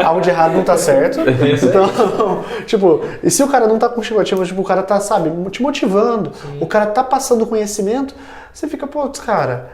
Algo de errado não tá certo. Então, tipo, e se o cara não tá com chicotinho, tipo, o cara tá, sabe, te motivando, sim, o cara tá passando conhecimento, você fica, pô, cara,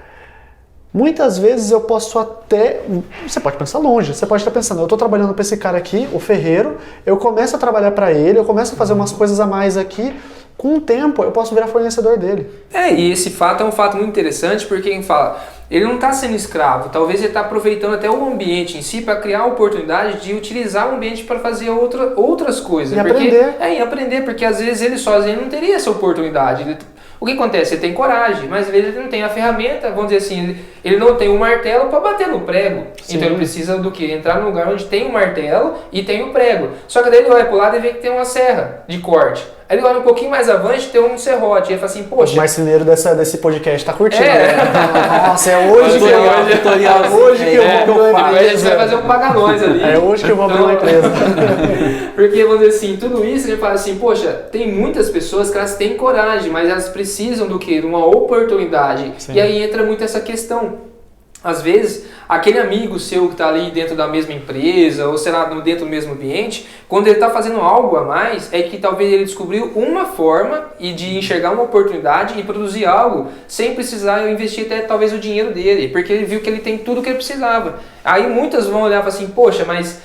muitas vezes eu posso até... Você pode pensar longe, você pode estar pensando, eu tô trabalhando pra esse cara aqui, o ferreiro, eu começo a trabalhar pra ele, eu começo a fazer umas coisas a mais aqui, com o tempo eu posso virar fornecedor dele. E esse fato é um fato muito interessante, porque quem fala, ele não está sendo escravo, talvez ele está aproveitando até o ambiente em si para criar a oportunidade de utilizar o ambiente para fazer outras coisas. E aprender. E aprender, porque às vezes ele sozinho não teria essa oportunidade. O que acontece? Ele tem coragem, mas às vezes ele não tem a ferramenta, vamos dizer assim, ele não tem um martelo para bater no prego. Sim. Então ele precisa do quê? Entrar num lugar onde tem um martelo e tem o prego. Só que daí ele vai pro lado e vê que tem uma serra de corte. Aí ele olha um pouquinho mais avante, tem um serrote. E ele fala assim, poxa... O marceneiro desse podcast tá curtindo, né? Nossa, é hoje que eu vou abrir uma empresa. A gente vai fazer um pagalhões ali. É hoje que eu vou abrir uma empresa. Porque, vamos dizer assim, tudo isso, ele fala assim, poxa, tem muitas pessoas que elas têm coragem, mas elas precisam do quê? De uma oportunidade. Sim. E aí entra muito essa questão. Às vezes, aquele amigo seu que está ali dentro da mesma empresa, ou sei lá, dentro do mesmo ambiente, quando ele está fazendo algo a mais, é que talvez ele descobriu uma forma de enxergar uma oportunidade e produzir algo sem precisar investir até talvez o dinheiro dele, porque ele viu que ele tem tudo o que ele precisava. Aí muitas vão olhar e falar assim, poxa, mas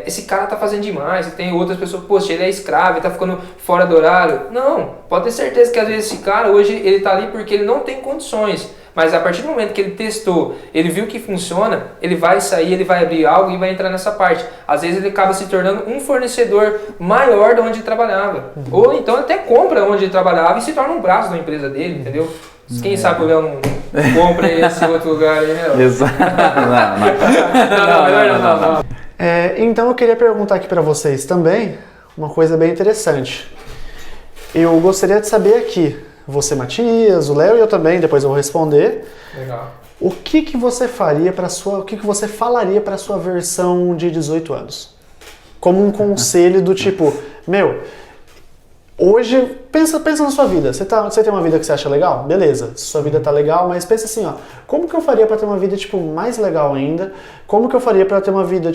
esse cara está fazendo demais, e tem outras pessoas, poxa, ele é escravo, ele está ficando fora do horário. Não, pode ter certeza que às vezes esse cara hoje ele está ali porque ele não tem condições. Mas a partir do momento que ele testou, ele viu que funciona, ele vai sair, ele vai abrir algo e vai entrar nessa parte. Às vezes ele acaba se tornando um fornecedor maior de onde ele trabalhava. Uhum. Ou então até compra onde ele trabalhava e se torna um braço da empresa dele, entendeu? Quem sabe o Léo não compra esse outro lugar aí, né? Exato. Não. Então eu queria perguntar aqui para vocês também uma coisa bem interessante. Eu gostaria de saber aqui, você, Matias, o Léo e eu também, depois eu vou responder. Legal. O que você faria o que você falaria para sua versão de 18 anos? Como um conselho do tipo, hoje, pensa na sua vida. Você tem uma vida que você acha legal? Beleza, sua vida tá legal, mas pensa assim, como que eu faria para ter uma vida, mais legal ainda? Como que eu faria para ter uma vida,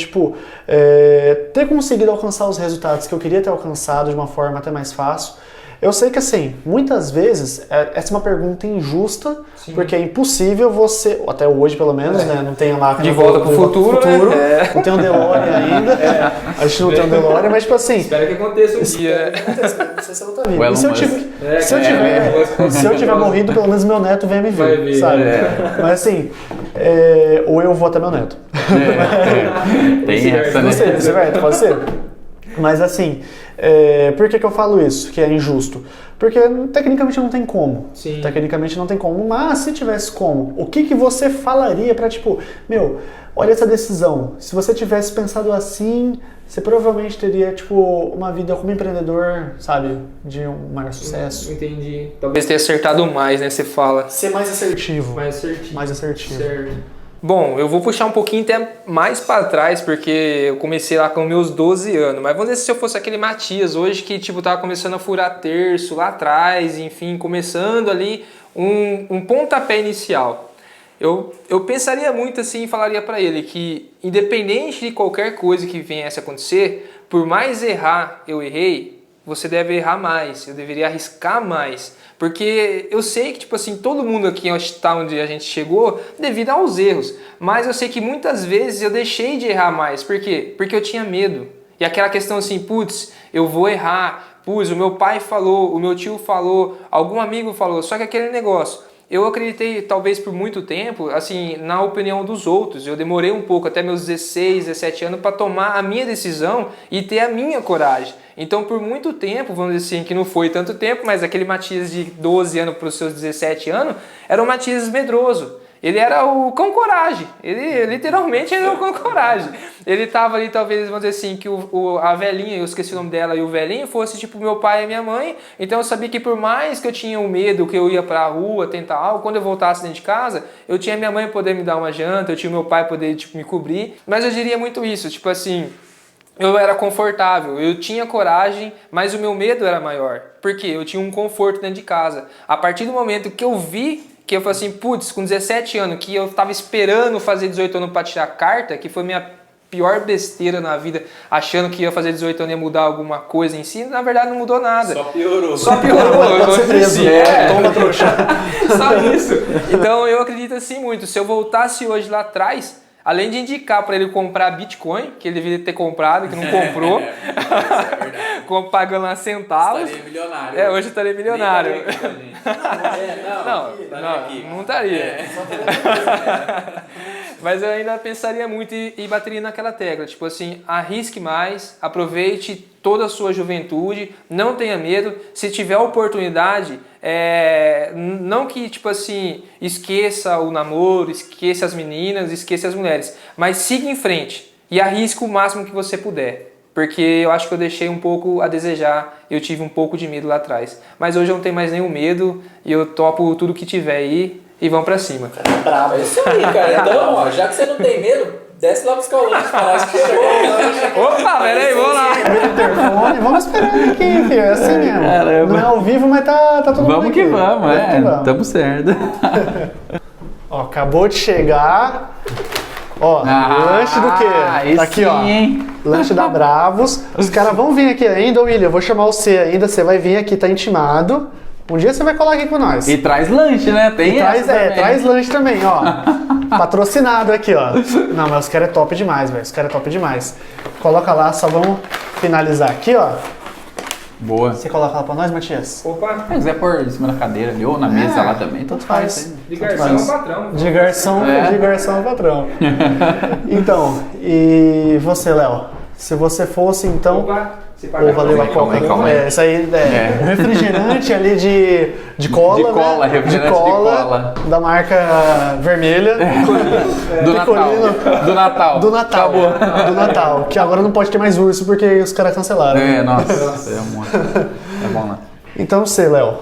ter conseguido alcançar os resultados que eu queria ter alcançado de uma forma até mais fácil? Eu sei que, assim, muitas vezes, essa é uma pergunta injusta, sim, porque é impossível você, até hoje pelo menos, né, não tem a máquina de volta pro futuro, né? Não tem um DeLorean ainda, a gente não tem um DeLorean, mas assim... Espero que aconteça um dia. Não sei se eu vou estar vivo. E se eu tiver morrido, pelo menos meu neto vem me ver, sabe? Mas assim, ou eu vou até meu neto. Tem essa, né? Pode ser. Mas assim, por que eu falo isso, que é injusto? Porque tecnicamente não tem como. Sim. Tecnicamente não tem como, mas se tivesse como, o que você falaria pra olha essa decisão, se você tivesse pensado assim, você provavelmente teria, uma vida como empreendedor, sabe, de um maior sucesso. Entendi. Talvez tenha acertado mais, né, você fala. Ser mais assertivo. Mais assertivo. Certo. Bom, eu vou puxar um pouquinho até mais para trás, porque eu comecei lá com meus 12 anos. Mas vamos dizer, se eu fosse aquele Matias hoje que, tava começando a furar terço lá atrás, enfim, começando ali um pontapé inicial. Eu pensaria muito assim e falaria para ele que, independente de qualquer coisa que viesse a acontecer, por mais errar eu errei, você deve errar mais, eu deveria arriscar mais. Porque eu sei que, todo mundo aqui está onde a gente chegou devido aos erros. Mas eu sei que muitas vezes eu deixei de errar mais. Por quê? Porque eu tinha medo. E aquela questão assim, eu vou errar. O meu pai falou, o meu tio falou, algum amigo falou. Só que aquele negócio, eu acreditei, talvez por muito tempo, assim, na opinião dos outros. Eu demorei um pouco, até meus 16, 17 anos, para tomar a minha decisão e ter a minha coragem. Então, por muito tempo, vamos dizer assim, que não foi tanto tempo, mas aquele Matias de 12 anos para os seus 17 anos, era um Matias medroso. Ele era o cão coragem, ele literalmente era o cão coragem. Ele tava ali, talvez, vamos dizer assim, que a velhinha, eu esqueci o nome dela, e o velhinho fosse tipo meu pai e minha mãe. Então eu sabia que por mais que eu tinha um medo, que eu ia pra rua tentar algo, quando eu voltasse dentro de casa, eu tinha minha mãe poder me dar uma janta, eu tinha meu pai poder tipo, me cobrir. Mas eu diria muito isso, tipo assim, eu era confortável, eu tinha coragem, mas o meu medo era maior. Por quê? Eu tinha um conforto dentro de casa. A partir do momento que eu vi que eu falei assim, putz, com 17 anos, que eu tava esperando fazer 18 anos para tirar carta, que foi minha pior besteira na vida, achando que ia fazer 18 anos e ia mudar alguma coisa em si, na verdade não mudou nada. Só piorou. Só piorou. Pode ser preso. Toma trouxa. Só isso. Então eu acredito assim muito, se eu voltasse hoje lá atrás, além de indicar para ele comprar Bitcoin, que ele deveria ter comprado, que não comprou, pagando lá centavos. Estaria milionário. Hoje eu estaria milionário. Não estaria. Mas eu ainda pensaria muito e bateria naquela tecla. Tipo assim, arrisque mais, aproveite toda a sua juventude, não tenha medo. Se tiver oportunidade, não que, tipo assim, esqueça o namoro, esqueça as meninas, esqueça as mulheres. Mas siga em frente e arrisque o máximo que você puder. Porque eu acho que eu deixei um pouco a desejar, eu tive um pouco de medo lá atrás. Mas hoje eu não tenho mais nenhum medo e eu topo tudo que tiver aí e vamos pra cima. Bravo. É isso aí, cara. Então, ó, já que você não tem medo, desce lá buscar o lanche, parece que chegou o lanche. Opa, peraí, vamos lá. Interfone, vamos esperar aqui, filho. É assim mesmo. Caramba. Não é ao vivo, mas tá tudo bem. Vamos que vamos, tamo certo. Ó, acabou de chegar. Ó, lanche do quê? Tá aqui, ó. Hein? Lanche da Bravos. Os caras vão vir aqui ainda, William. Eu vou chamar você ainda. Você vai vir aqui, tá intimado. Um dia você vai colar aqui com nós. E traz lanche, né? Tem traz lanche também, ó. Patrocinado aqui, ó. Não, mas os caras é top demais, velho. Os caras é top demais. Coloca lá, só vamos finalizar aqui, ó. Boa. Você coloca lá pra nós, Matias? Opa, Se quiser pôr em cima da cadeira ali ou na mesa lá também, tanto faz. de garçom ao patrão. De garçom ao patrão. Então, e você, Léo? Se você fosse, então... Opa, você paga valeu a coca. calma aí. Isso aí um refrigerante ali de cola, De cola, né? refrigerante de cola. Da marca vermelha. Do Natal. Do Natal. Do Natal. Acabou. Do Natal. Que agora não pode ter mais urso porque os caras cancelaram. Nossa, é bom, né? Então, Léo,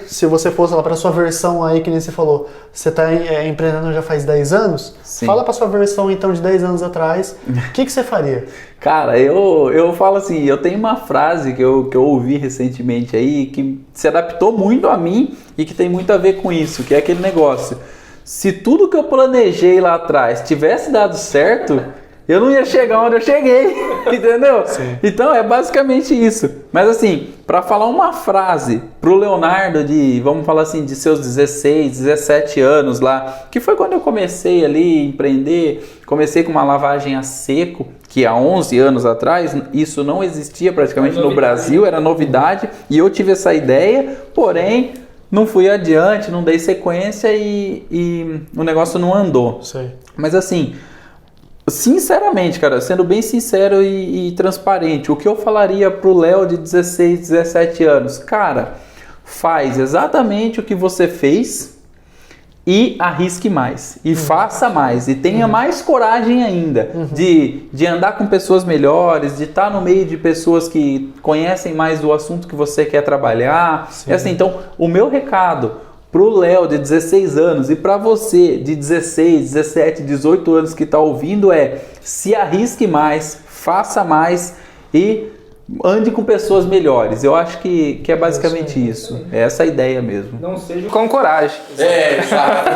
se você fosse lá para sua versão aí, que nem você falou, você está empreendendo já faz 10 anos? Sim. Fala para sua versão então de 10 anos atrás, o que você faria? Cara, eu falo assim, eu tenho uma frase que eu ouvi recentemente aí, que se adaptou muito a mim e que tem muito a ver com isso, que é aquele negócio. Se tudo que eu planejei lá atrás tivesse dado certo, eu não ia chegar onde eu cheguei, entendeu? Sim. Então é basicamente isso. Mas assim, para falar uma frase pro Leonardo vamos falar assim, de seus 16, 17 anos lá, que foi quando eu comecei ali a empreender, comecei com uma lavagem a seco, que há 11 anos atrás, isso não existia praticamente no Brasil, era novidade, e eu tive essa ideia, porém, não fui adiante, não dei sequência e o negócio não andou. Sei. Mas assim... Sinceramente, cara, sendo bem sincero e transparente, o que eu falaria pro Léo de 16, 17 anos? Cara, faz exatamente o que você fez e arrisque mais. E faça mais. E tenha mais coragem ainda de andar com pessoas melhores, de estar no meio de pessoas que conhecem mais do assunto que você quer trabalhar. É assim, então, o meu recado pro Léo de 16 anos e para você de 16, 17, 18 anos que está ouvindo se arrisque mais, faça mais e ande com pessoas melhores. Eu acho que é basicamente isso. É essa a ideia mesmo. Não seja com coragem. Exato.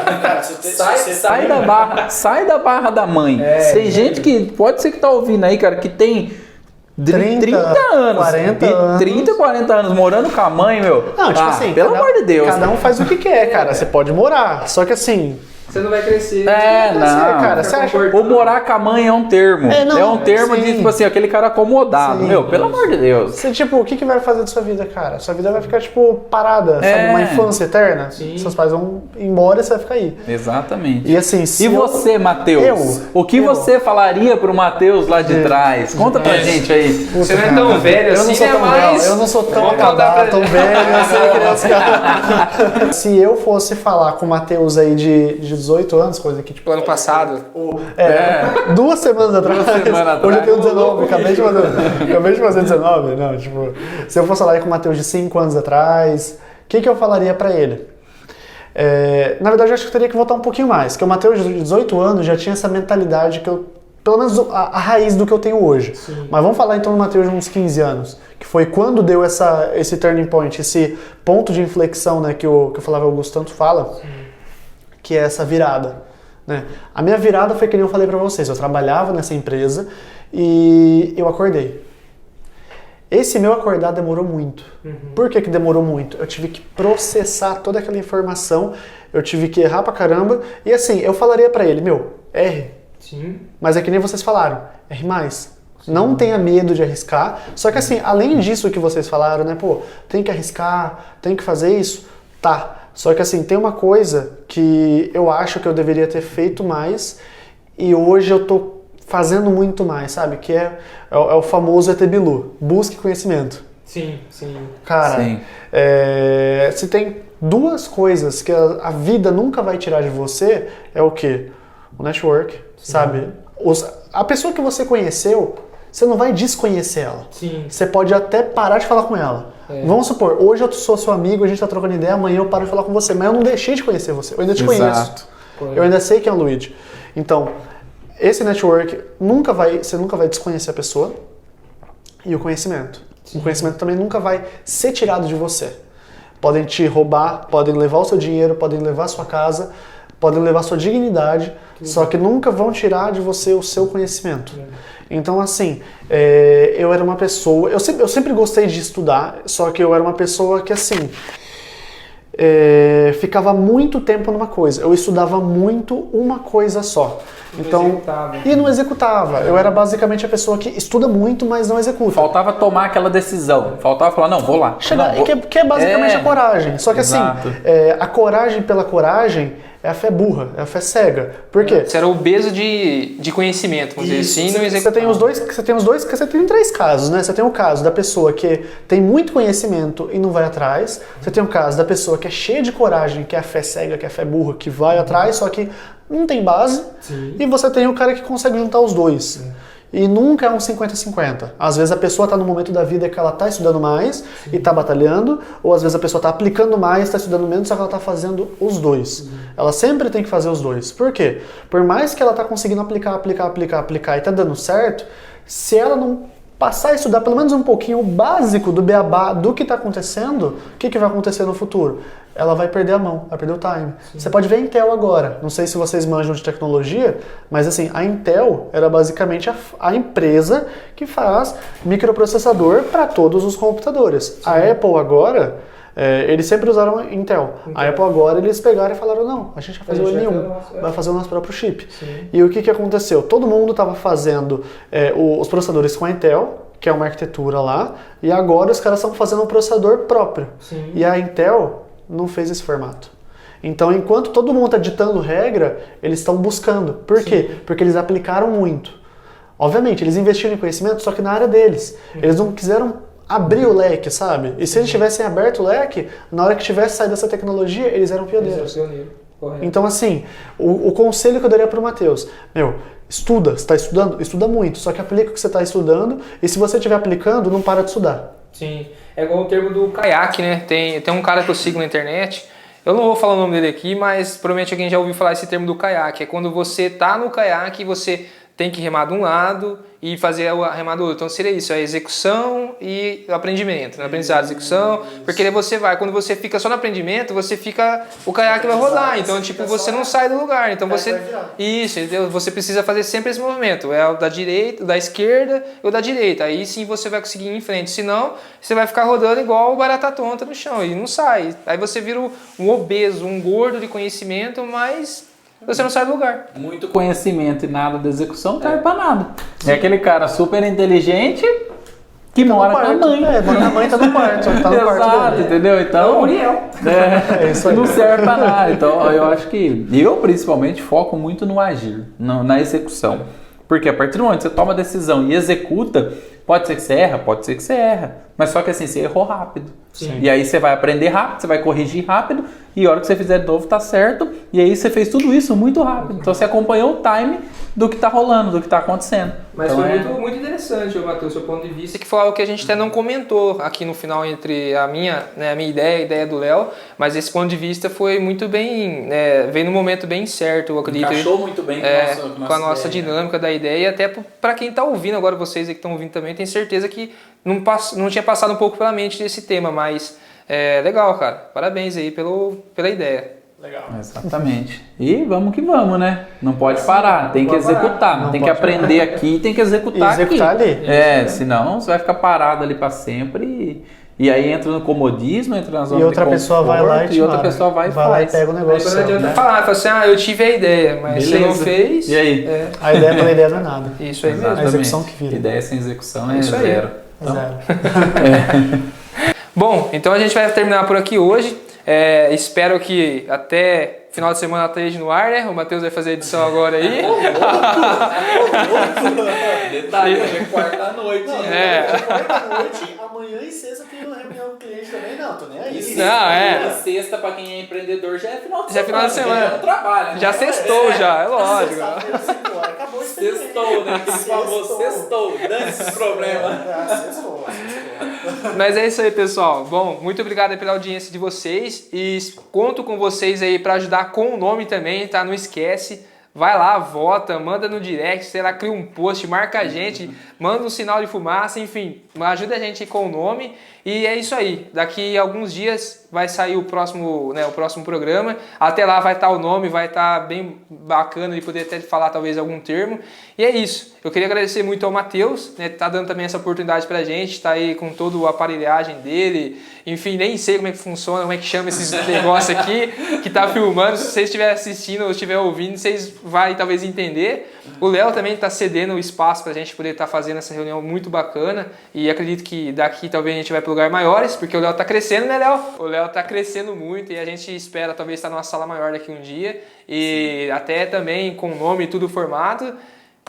Sai da barra da mãe. Tem gente que pode ser que tá ouvindo aí, cara, que tem 30 anos, 40 anos. 30, 40 anos morando com a mãe, meu. Não, tipo assim, pelo amor de Deus. Cada um faz o que quer, cara. Você pode morar. Só que assim, você não vai crescer. Não. Cara, você acha... O morar com a mãe é um termo. É um termo de, sim. tipo assim, aquele cara acomodado. Sim. Meu, pelo amor de Deus. Você, tipo, o que vai fazer da sua vida, cara? Sua vida vai ficar, tipo, parada, sabe? Uma infância eterna. Sim. Seus pais vão embora e você vai ficar aí. Exatamente. E assim, se E você, Matheus? O que você falaria pro Matheus lá de trás? Conta pra gente aí. Você não é tão velho Eu assim, não sou né? tão Mas velho, eu não sou tão vamos contar acabado, pra tão gente. velho, eu sei que nem os caras. Se eu fosse falar com o Matheus aí de 18 anos, coisa que, tipo, Ano passado. 2 semanas atrás. Hoje eu tenho 19, acabei de fazer 19. Não, tipo, se eu fosse falar aí com o Matheus de 5 anos atrás, o que eu falaria pra ele? Na verdade, eu acho que eu teria que voltar um pouquinho mais, porque o Matheus de 18 anos já tinha essa mentalidade que eu, pelo menos a raiz do que eu tenho hoje. Sim. Mas vamos falar então do Matheus de uns 15 anos, que foi quando deu esse turning point, esse ponto de inflexão, né, que o Flávio Augusto tanto fala, que é essa virada. Né? A minha virada foi que nem eu falei pra vocês, eu trabalhava nessa empresa e eu acordei. Esse meu acordar demorou muito. Por que demorou muito? Eu tive que processar toda aquela informação, eu tive que errar pra caramba, e assim, eu falaria pra ele, erre. Sim. Mas é que nem vocês falaram, erre mais. Não tenha medo de arriscar, só que assim, além disso que vocês falaram, né, tem que arriscar, tem que fazer isso, tá. Só que assim, tem uma coisa que eu acho que eu deveria ter feito mais e hoje eu tô fazendo muito mais, sabe? Que é o famoso ET Bilu, busque conhecimento. Sim, sim. Cara, Sim. Se tem 2 coisas que a vida nunca vai tirar de você, é o quê? O network, sabe? A pessoa que você conheceu, você não vai desconhecer ela. Sim. Você pode até parar de falar com ela. Vamos supor, hoje eu sou seu amigo, a gente tá trocando ideia, amanhã eu paro de falar com você, mas eu não deixei de conhecer você, eu ainda te conheço. Eu ainda sei quem é o Luigi. Então, esse network, você nunca vai desconhecer a pessoa e o conhecimento. Sim. O conhecimento também nunca vai ser tirado de você. Podem te roubar, podem levar o seu dinheiro, podem levar a sua casa, podem levar a sua dignidade, só que nunca vão tirar de você o seu conhecimento. Então, assim, eu era uma pessoa... Eu sempre gostei de estudar, só que eu era uma pessoa que, assim... ficava muito tempo numa coisa. Eu estudava muito uma coisa só. Não executava. Eu era basicamente a pessoa que estuda muito, mas não executa. Faltava tomar aquela decisão. Faltava falar, não, vou lá. Que é basicamente a coragem. Só que Exato. assim, a coragem pela coragem é a fé burra, é a fé cega. Por quê? Você era obeso de conhecimento, vamos dizer assim, não executava. Você tem 3 casos, né? Você tem o caso da pessoa que tem muito conhecimento e não vai atrás. Você tem o caso da pessoa que é cheia de coragem, que é a fé cega, que é a fé burra, que vai atrás, só que não tem base. Sim. E você tem o cara que consegue juntar os dois. E nunca é um 50-50. Às vezes a pessoa está no momento da vida que ela está estudando mais e está batalhando, ou às vezes a pessoa está aplicando mais, está estudando menos, só que ela está fazendo os dois. Ela sempre tem que fazer os dois. Por quê? Por mais que ela está conseguindo aplicar e está dando certo, se ela não passar a estudar pelo menos um pouquinho o básico do beabá do que está acontecendo, o que vai acontecer no futuro? Ela vai perder a mão, vai perder o time. Sim. Você pode ver a Intel agora. Não sei se vocês manjam de tecnologia, mas assim, a Intel era basicamente a empresa que faz microprocessador para todos os computadores. Sim. A Apple agora, eles sempre usaram Intel. A Apple agora, eles pegaram e falaram, não, a gente vai fazer o M1, vai fazer o nosso próprio chip. Sim. E o que aconteceu? Todo mundo estava fazendo os processadores com a Intel, que é uma arquitetura lá, e agora os caras estão fazendo um processador próprio. Sim. E a Intel não fez esse formato. Então, enquanto todo mundo está ditando regra, eles estão buscando. Por quê? Porque eles aplicaram muito. Obviamente, eles investiram em conhecimento, só que na área deles. Eles não quiseram abrir o leque, sabe? E se eles tivessem aberto o leque, na hora que tivesse saído essa tecnologia, eles eram pioneiros. Então, assim, o conselho que eu daria para o Matheus, estuda, você está estudando? Estuda muito, só que aplica o que você está estudando, e se você estiver aplicando, não para de estudar. Sim, é igual o termo do caiaque, né? Tem um cara que eu sigo na internet, eu não vou falar o nome dele aqui, mas provavelmente alguém já ouviu falar esse termo do caiaque. É quando você tá no caiaque e você tem que remar de um lado e fazer a remar do outro. Então seria isso, a execução e aprendimento, né? Aprendizado, execução, porque daí você vai, quando você fica só no aprendimento, você fica, o caiaque vai rodar, então tipo, você não sai do lugar, então você, isso, você precisa fazer sempre esse movimento, é o da direita, da esquerda e o da direita, aí sim você vai conseguir ir em frente, senão você vai ficar rodando igual barata tonta no chão e não sai, aí você vira um obeso, um gordo de conhecimento, mas você não sai do lugar. Muito Conhecimento e nada de execução não serve pra nada. É aquele cara super inteligente que Tá no mora com a quarto. mãe. A mãe tá no quarto, tá no quarto Exato, dele. entendeu? Então, É isso aí. não serve pra nada. Então, eu acho que eu, principalmente, foco muito no agir, na execução. Porque a partir do momento que você toma a decisão e executa, pode ser que você erra, pode ser que você erra. Mas só que assim, você errou rápido. Sim. E aí você vai aprender rápido, você vai corrigir rápido, e a hora que você fizer de novo tá certo. E aí você fez tudo isso muito rápido. Então você acompanhou o time do que tá rolando, do que tá acontecendo. Mas então, foi muito interessante, Matheus, seu ponto de vista, que foi algo que a gente até não comentou aqui no final entre a minha ideia e a ideia do Léo, mas esse ponto de vista foi muito bem, veio num momento bem certo, eu acredito. Encaixou muito bem com a nossa ideia, dinâmica da ideia, e até para quem está ouvindo agora, vocês aí que estão ouvindo também, tenho certeza que não tinha passado um pouco pela mente desse tema, mas legal, cara. Parabéns aí pela ideia. Legal. Exatamente. E vamos que vamos, né? Não pode parar, tem que executar, tem que aprender aqui e tem que executar aqui. Executar ali. Senão você vai ficar parado ali para sempre e aí entra no comodismo, entra na zona E outra de pessoa vai lá e outra pessoa vai e lá e faz. pega o Aí negócio. quando seu, adianta né? falar, fala assim, eu tive a ideia, mas você não Beleza. fez. E aí? A ideia pela ideia não é nada. Isso aí mesmo. Exatamente. A execução que vira. Ideia sem execução é Isso aí. zero. Então, Zero. Bom, então a gente vai terminar por aqui hoje. Espero que até final de semana esteja no ar, né? O Matheus vai fazer a edição agora aí. Detalhe, hoje é quarta-noite. Quarta-noite, amanhã e sexta tem uma reunião com o cliente também. Não, tô nem aí. Não, Sexta, pra quem é empreendedor, já é final de Já é semana. final de semana. Já não trabalha, né? Já sextou, já, é lógico. Sexta-feira, 5 horas, acabou o expediente. Sextou, né? Aquele famoso sextou. Dane esses problemas. Sextou. Mas é isso aí, pessoal. Bom, muito obrigado pela audiência de vocês e conto com vocês aí para ajudar com o nome também, tá? Não esquece. Vai lá, vota, manda no direct, sei lá, cria um post, marca a gente, manda um sinal de fumaça, enfim, ajuda a gente com o nome. E é isso aí. Daqui a alguns dias vai sair o próximo programa. Até lá vai estar o nome, vai estar bem bacana de poder até falar talvez algum termo. E é isso. Eu queria agradecer muito ao Matheus, né? Tá dando também essa oportunidade pra gente, tá aí com toda a aparelhagem dele. Enfim, nem sei como é que funciona, como é que chama esses negócios aqui, que tá filmando. Se vocês estiverem assistindo ou estiverem ouvindo, vocês vão talvez entender. O Léo também tá cedendo o espaço pra gente poder estar fazendo essa reunião muito bacana. E acredito que daqui talvez a gente vai pro lugar maiores, porque o Léo tá crescendo, né, Léo? O Léo tá crescendo muito e a gente espera talvez estar numa sala maior daqui um dia. E até também com o nome e tudo formado.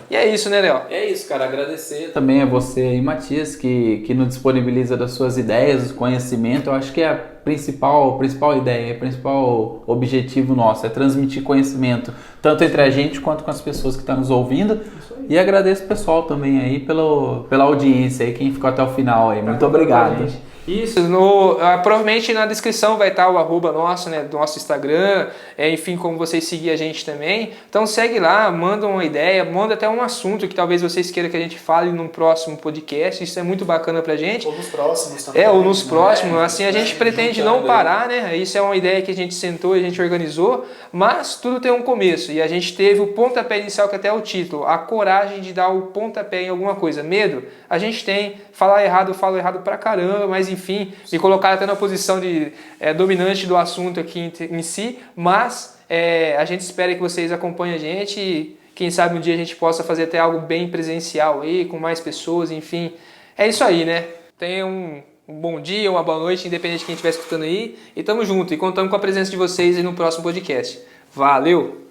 E é isso, né, Léo? É isso, cara. Agradecer. também é você aí, Matias, que nos disponibiliza das suas ideias, do conhecimento. Eu acho que é a principal ideia, o principal objetivo nosso, é transmitir conhecimento, tanto entre a gente quanto com as pessoas que estão nos ouvindo. E agradeço o pessoal também aí pela audiência aí, quem ficou até o final aí. Muito obrigado. Isso, provavelmente na descrição vai estar o @ nosso, né, do nosso Instagram, enfim, como vocês seguir a gente também. Então segue lá, manda uma ideia, manda até um assunto que talvez vocês queiram que a gente fale num próximo podcast. Isso é muito bacana pra gente. Ou nos próximos também. Ou nos próximos, assim, a gente pretende não parar, né? Isso é uma ideia que a gente sentou e a gente organizou, mas tudo tem um começo. E a gente teve o pontapé inicial, que até é o título, a coragem de dar o pontapé em alguma coisa. Medo? A gente tem. Falar errado, eu falo errado pra caramba, mas enfim, me colocar até na posição de dominante do assunto aqui em si, mas a gente espera que vocês acompanhem a gente e quem sabe um dia a gente possa fazer até algo bem presencial aí, com mais pessoas, enfim. É isso aí, né? Tenha um bom dia, uma boa noite, independente de quem estiver escutando aí, e tamo junto, e contamos com a presença de vocês aí no próximo podcast. Valeu!